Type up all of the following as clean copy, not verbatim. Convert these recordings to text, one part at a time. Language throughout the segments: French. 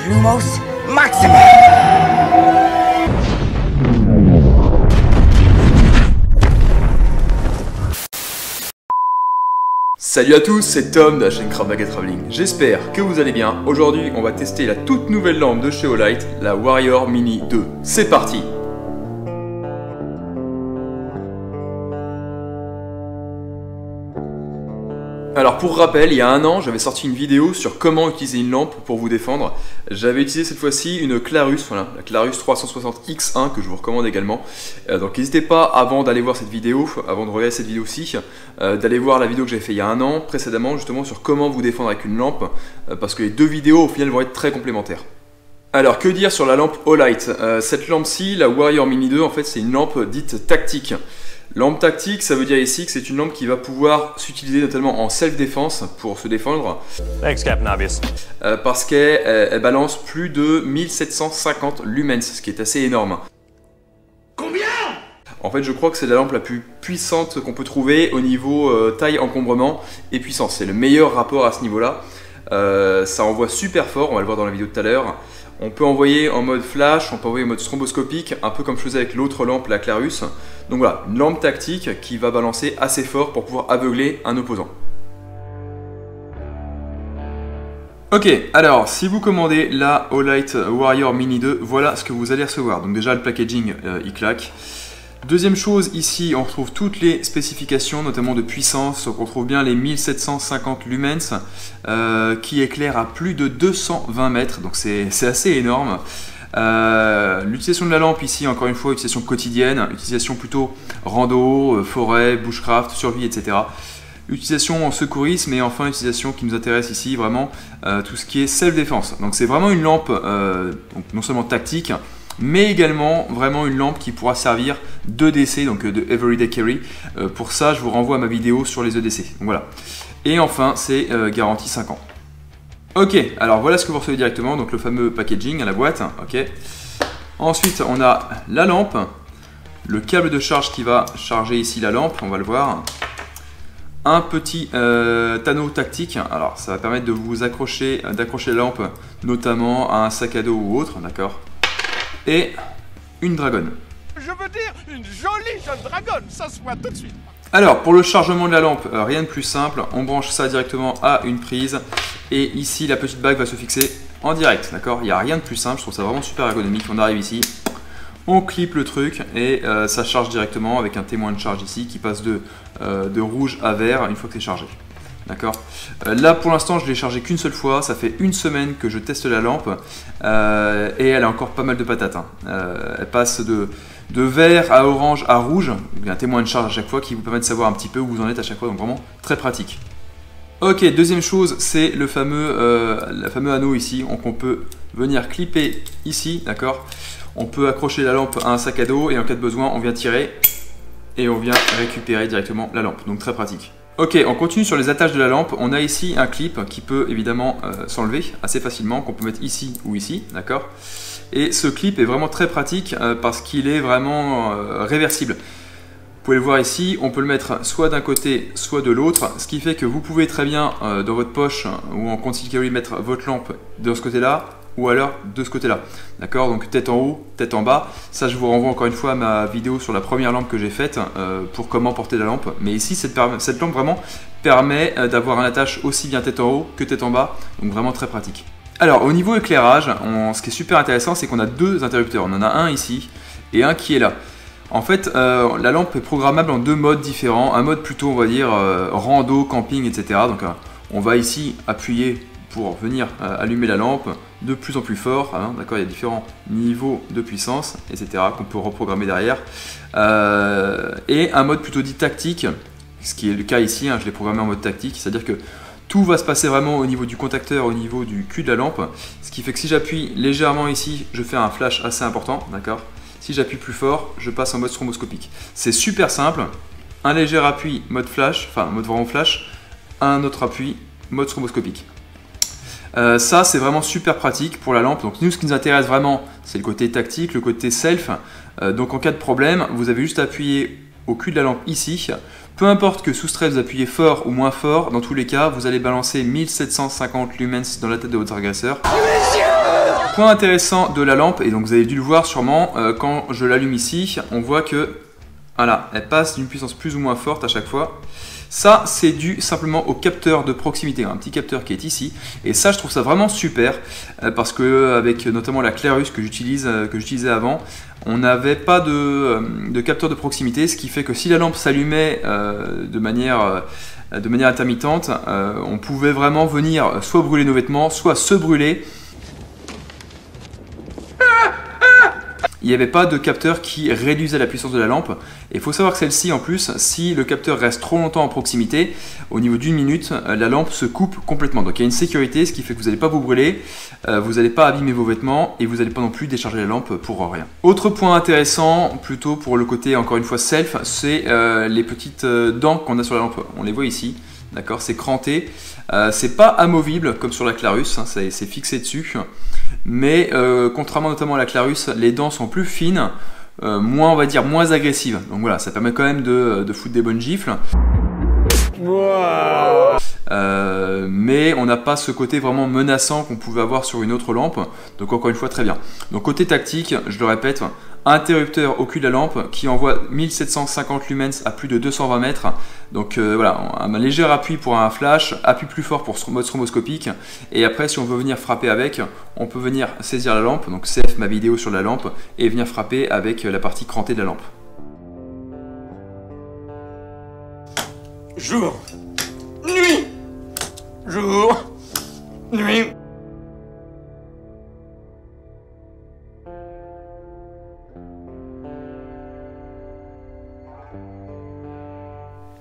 Lumos Maximum. Salut à tous, c'est Tom de la chaîne Krav Maga Traveling. J'espère que vous allez bien. Aujourd'hui, on va tester la toute nouvelle lampe de chez Olight, la Warrior Mini 2. C'est parti! Alors pour rappel, il y a un an, j'avais sorti une vidéo sur comment utiliser une lampe pour vous défendre. J'avais utilisé cette fois-ci une Clarus, voilà, la Clarus 360X1 que je vous recommande également. Donc n'hésitez pas, avant d'aller voir cette vidéo, avant de regarder cette vidéo-ci, d'aller voir la vidéo que j'ai fait il y a un an précédemment, justement sur comment vous défendre avec une lampe, parce que les deux vidéos au final vont être très complémentaires. Alors que dire sur la lampe Olight? Cette lampe-ci, la Warrior Mini 2, en fait c'est une lampe dite tactique. Lampe tactique, ça veut dire ici que c'est une lampe qui va pouvoir s'utiliser notamment en self-défense pour se défendre. Thanks, Captain Obvious. Parce qu'elle balance plus de 1750 lumens, ce qui est assez énorme. Combien? En fait, je crois que c'est la lampe la plus puissante qu'on peut trouver au niveau taille, encombrement et puissance. C'est le meilleur rapport à ce niveau-là. Ça envoie super fort, on va le voir dans la vidéo de tout à l'heure. On peut envoyer en mode flash, on peut envoyer en mode stromboscopique, un peu comme je faisais avec l'autre lampe, la Clarus. Donc voilà, une lampe tactique qui va balancer assez fort pour pouvoir aveugler un opposant. Ok, alors si vous commandez la Olight Warrior Mini 2, voilà ce que vous allez recevoir. Donc déjà le packaging, il claque. Deuxième chose, ici on retrouve toutes les spécifications, notamment de puissance. Donc on trouve bien les 1750 lumens qui éclairent à plus de 220 mètres, donc c'est assez énorme. L'utilisation de la lampe ici, encore une fois, utilisation quotidienne, utilisation plutôt rando, forêt, bushcraft, survie, etc. Utilisation en secourisme et enfin utilisation qui nous intéresse ici vraiment tout ce qui est self-défense. Donc c'est vraiment une lampe donc non seulement tactique, mais également vraiment une lampe qui pourra servir d'EDC, donc de Everyday Carry. Pour ça, je vous renvoie à ma vidéo sur les EDC. Donc voilà. Et enfin, c'est garantie 5 ans. Ok, alors voilà ce que vous recevez directement, donc le fameux packaging à la boîte. Ok. Ensuite, on a la lampe, le câble de charge qui va charger ici la lampe, on va le voir. Un petit tonneau tactique, alors ça va permettre de vous accrocher, d'accrocher la lampe, notamment à un sac à dos ou autre, d'accord. Et une dragonne. Je veux dire, une jolie jeune dragonne, ça se voit tout de suite. Alors, pour le chargement de la lampe, rien de plus simple. On branche ça directement à une prise. Et ici, la petite bague va se fixer en direct, d'accord. Il n'y a rien de plus simple, je trouve ça vraiment super ergonomique. On arrive ici, on clip le truc et ça charge directement avec un témoin de charge ici qui passe de rouge à vert une fois que c'est chargé. D'accord. Là pour l'instant je l'ai chargé qu'une seule fois, ça fait une semaine que je teste la lampe et elle a encore pas mal de patates. Hein. Elle passe de vert à orange à rouge, il y a un témoin de charge à chaque fois qui vous permet de savoir un petit peu où vous en êtes à chaque fois, donc vraiment très pratique. Ok, deuxième chose, c'est le fameux anneau ici, donc on peut venir clipper ici, d'accord. On peut accrocher la lampe à un sac à dos et en cas de besoin on vient tirer et on vient récupérer directement la lampe, donc très pratique. Ok, on continue sur les attaches de la lampe. On a ici un clip qui peut évidemment s'enlever assez facilement, qu'on peut mettre ici ou ici, d'accord. Et ce clip est vraiment très pratique parce qu'il est vraiment réversible. Vous pouvez le voir ici, on peut le mettre soit d'un côté, soit de l'autre, ce qui fait que vous pouvez très bien dans votre poche ou en concealed carry mettre votre lampe de ce côté-là, ou alors de ce côté-là. D'accord, donc tête en haut, tête en bas. Ça, je vous renvoie encore une fois à ma vidéo sur la première lampe que j'ai faite pour comment porter la lampe. Mais ici, cette lampe vraiment permet d'avoir un attache aussi bien tête en haut que tête en bas. Donc vraiment très pratique. Alors, au niveau éclairage, ce qui est super intéressant, c'est qu'on a deux interrupteurs. On en a un ici et un qui est là. En fait, la lampe est programmable en deux modes différents. Un mode plutôt, on va dire, rando, camping, etc. Donc, on va ici appuyer pour venir allumer la lampe de plus en plus fort, hein, d'accord, il y a différents niveaux de puissance, etc. qu'on peut reprogrammer derrière. Et un mode plutôt dit tactique, ce qui est le cas ici, hein, je l'ai programmé en mode tactique, c'est-à-dire que tout va se passer vraiment au niveau du contacteur, au niveau du cul de la lampe, ce qui fait que si j'appuie légèrement ici, je fais un flash assez important, d'accord. Si j'appuie plus fort, je passe en mode stromboscopique. C'est super simple, un léger appui mode flash, enfin mode vraiment flash, un autre appui mode stromboscopique. Ça c'est vraiment super pratique pour la lampe. Donc nous ce qui nous intéresse vraiment c'est le côté tactique, le côté self. Donc en cas de problème vous avez juste à appuyer au cul de la lampe ici. Peu importe que sous stress vous appuyez fort ou moins fort, dans tous les cas vous allez balancer 1750 lumens dans la tête de votre agresseur. Monsieur point intéressant de la lampe, et donc vous avez dû le voir sûrement, quand je l'allume ici, on voit que voilà, elle passe d'une puissance plus ou moins forte à chaque fois. Ça, c'est dû simplement au capteur de proximité, un petit capteur qui est ici. Et ça, je trouve ça vraiment super, parce que avec notamment la Clarus que j'utilisais avant, on n'avait pas de capteur de proximité, ce qui fait que si la lampe s'allumait de manière intermittente, on pouvait vraiment venir soit brûler nos vêtements, soit se brûler. Il n'y avait pas de capteur qui réduisait la puissance de la lampe. Et il faut savoir que celle-ci, en plus, si le capteur reste trop longtemps en proximité, au niveau d'1 minute, la lampe se coupe complètement. Donc il y a une sécurité, ce qui fait que vous n'allez pas vous brûler, vous n'allez pas abîmer vos vêtements et vous n'allez pas non plus décharger la lampe pour rien. Autre point intéressant, plutôt pour le côté, encore une fois, self, c'est les petites dents qu'on a sur la lampe. On les voit ici. D'accord, c'est cranté, c'est pas amovible comme sur la Clarus, hein, c'est fixé dessus, mais contrairement notamment à la Clarus, les dents sont plus fines, moins, on va dire, moins agressives. Donc voilà, ça permet quand même de foutre des bonnes gifles. Wow. Mais on n'a pas ce côté vraiment menaçant qu'on pouvait avoir sur une autre lampe. Donc encore une fois, très bien. Donc côté tactique, je le répète, interrupteur au cul de la lampe qui envoie 1750 lumens à plus de 220 mètres. Donc voilà, un léger appui pour un flash, appui plus fort pour mode stroboscopique. Et après, si on veut venir frapper avec, on peut venir saisir la lampe, donc CF ma vidéo sur la lampe, et venir frapper avec la partie crantée de la lampe. Jour, nuit, jour, nuit.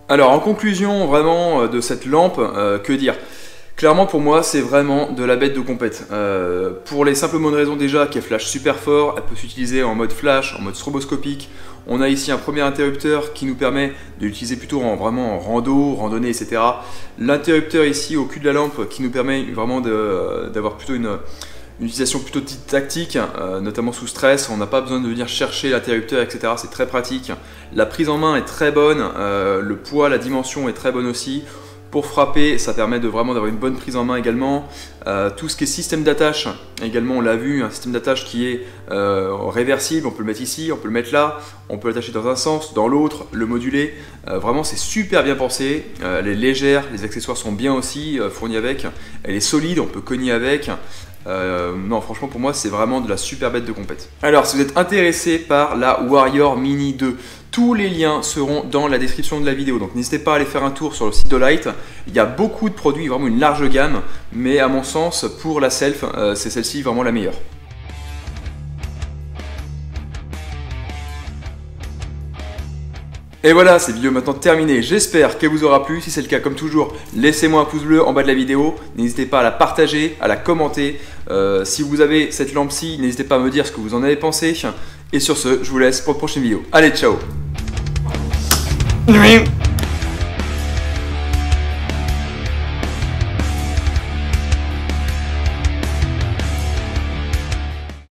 Alors en conclusion vraiment de cette lampe, que dire? Clairement pour moi c'est vraiment de la bête de compète. Pour les simples bonnes raisons déjà qu'elle flash super fort, elle peut s'utiliser en mode flash, en mode stroboscopique. On a ici un premier interrupteur qui nous permet de l'utiliser plutôt vraiment en randonnée, etc. L'interrupteur ici au cul de la lampe qui nous permet vraiment d'avoir plutôt une utilisation plutôt tactique, notamment sous stress. On n'a pas besoin de venir chercher l'interrupteur, etc. C'est très pratique. La prise en main est très bonne, le poids, la dimension est très bonne aussi. Pour frapper, ça permet vraiment d'avoir une bonne prise en main également. Tout ce qui est système d'attache, également on l'a vu, un système d'attache qui est réversible, on peut le mettre ici, on peut le mettre là, on peut l'attacher dans un sens, dans l'autre, le moduler. Vraiment c'est super bien pensé, elle est légère, les accessoires sont bien aussi fournis avec, elle est solide, on peut cogner avec. Non, franchement pour moi c'est vraiment de la super bête de compète. Alors si vous êtes intéressé par la Warrior Mini 2, tous les liens seront dans la description de la vidéo, donc n'hésitez pas à aller faire un tour sur le site de Light. Il y a beaucoup de produits, vraiment une large gamme, mais à mon sens pour la self c'est celle-ci vraiment la meilleure. Et voilà, cette vidéo est maintenant terminée, j'espère qu'elle vous aura plu. Si c'est le cas, comme toujours, laissez-moi un pouce bleu en bas de la vidéo. N'hésitez pas à la partager, à la commenter. Si vous avez cette lampe-ci, n'hésitez pas à me dire ce que vous en avez pensé. Et sur ce, je vous laisse pour une prochaine vidéo. Allez, ciao!